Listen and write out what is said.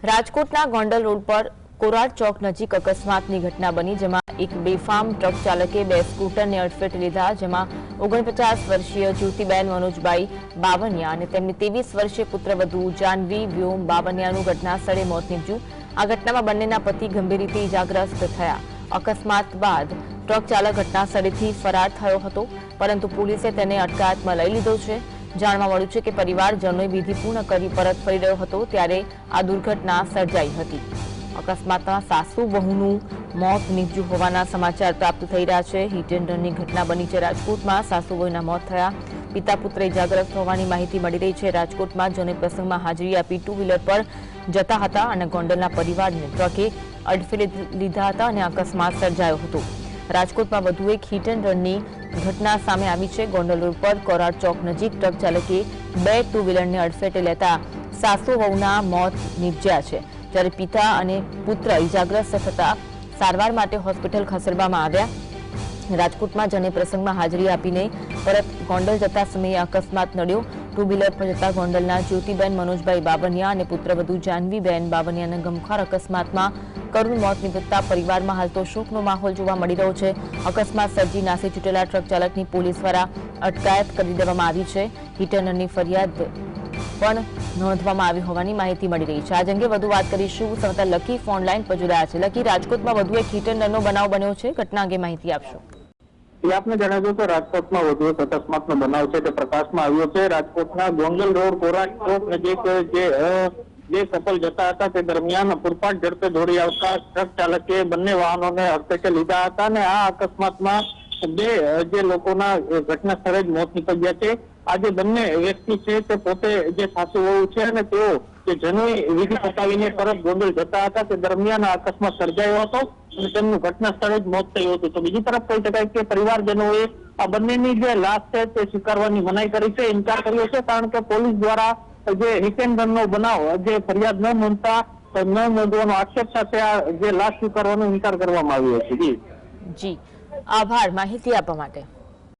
રાજકોટના ગોંડલ રોડ પર કોરાડ ચોક નજીક અકસ્માતની ઘટના બની, જેમાં એક બેફામ ટ્રક ચાલકે બે સ્કૂટરને અડફેટે લીધા, જેમાં 49 વર્ષીય જ્યોતિબેન મનોજભાઈ બાવનિયા અને તેમની 23 વર્ષીય પુત્રવધુ જાનવી વ્યોમ બાવનિયાનું ઘટના સ્થળે મોત નીપજ્યું। આ ઘટનામાં બંનેના પતિ ગંભીર રીતે ઇજાગ્રસ્ત થયા। અકસ્માત બાદ ટ્રક ચાલક ઘટના સ્થળેથી ફરાર થયો હતો, પરંતુ પોલીસે તેને અટકાયતમાં લઈ લીધો છે। જાણવા મળ્યું છે કે પરિવારજનોએ વિધિ પૂર્ણ કરી પરત ફરી રહ્યો હતો ત્યારે આ દુર્ઘટના સર્જાઈ હતી। અકસ્માતમાં સાસુ વહુનું મોત નીપજ્યું હોવાના સમાચાર પ્રાપ્ત થઈ રહ્યા છે। હિટ એન્ડ રનની ઘટના બની છે રાજકોટમાં। સાસુ વહુના મોત થયા, પિતા પુત્ર ઇજાગ્રસ્ત હોવાની માહિતી મળી રહી છે। રાજકોટમાં જનોઈ પ્રસંગમાં હાજરી આપી ટુ વ્હીલર પર જતા હતા અને ગોંડલના પરિવારને ટ્રકે અડફેટે લીધા હતા અને અકસ્માત સર્જાયો હતો। રાજકોટમાં વધુ એક હિટ એન્ડ રનની ઘટના સામે આવી છે। ગોંડલ રોડ પર કોરાડ ચોક નજીક ટ્રક ચાલકે બે ટુ વ્હીલરને અડફેટે લેતા સાસુ વહુના મોત નીપજ્યા છે, જ્યારે પિતા અને પુત્ર ઇજાગ્રસ્ત થતા સારવાર માટે હોસ્પિટલ ખસેડવામાં આવ્યા। રાજકોટમાં જનોઈ પ્રસંગમાં હાજરી આપીને પરત ગોંડલ જતા સમયે અકસ્માત નડ્યો। ટુ વ્હીલર પર જતા ગોંડલના જ્યોતિબેન મનોજભાઈ બાવનિયા અને પુત્રવધુ જાનવીબેન બાવનિયાના ગમખ્વાર અકસ્માતમાં કરુણ મોત નીપજતા પરિવારમાં હાલ તો શોકનો માહોલ જોવા મળી રહ્યો છે। અકસ્માત સર્જી નાસી છૂટેલા ટ્રક ચાલકની પોલીસ દ્વારા અટકાયત કરી દેવામાં આવી છે। હિટ એન્ડ રનની ફરિયાદ પણ નોંધવામાં આવી હોવાની માહિતી મળી રહી છે। આજ અંગે વધુ વાત કરીશું। સંવાદદાતા લકી ફોન લાઈન પર જોડાયા છે। લકી, રાજકોટમાં વધુ એક હિટ એન્ડ રનનો બનાવ બન્યો છે, ઘટના અંગે માહિતી આપશો। આપને જણાવ્યું કે રાજકોટમાં વધુ એક અકસ્માતનો બનાવ છે તે પ્રકાશમાં આવ્યો છે। રાજકોટના ગોંડલ રોડ કોરાડ ચોક નજીક જે કપલ જતા હતા તે દરમિયાન પૂરપાટ ઝડપે દોડી આવતા ટ્રક ચાલકે બંને વાહનોને અડફેટે લીધા હતા અને આ અકસ્માતમાં બે જે લોકોના ઘટના સ્થળે જ મોત નીપજ્યા છે। આ જે બંને વ્યક્તિ છે તે પોતે જે સાસુ વહુ છે અને તેઓ જે જનોઈ વિધિ પતાવીને પરત ગોંડલ જતા હતા તે દરમિયાન આ અકસ્માત સર્જાયો હતો અને તેમનું ઘટના સ્થળે જ મોત થયું હતું। તો બીજી તરફ કહી શકાય કે પરિવારજનોએ આ બંનેની જે લાશ છે તે સ્વીકારવાની મનાઈ કરી છે, ઇનકાર કર્યો છે, કારણ કે પોલીસ દ્વારા જે હિટ એન્ડ રનનો બનાવ જે ફરિયાદ ન નોંધવાનો આક્ષેપ સાથે આ જે લાશ સ્વીકારવાનો ઇનકાર કરવામાં આવ્યો છે। જી, આભાર માહિતી આપવા માટે।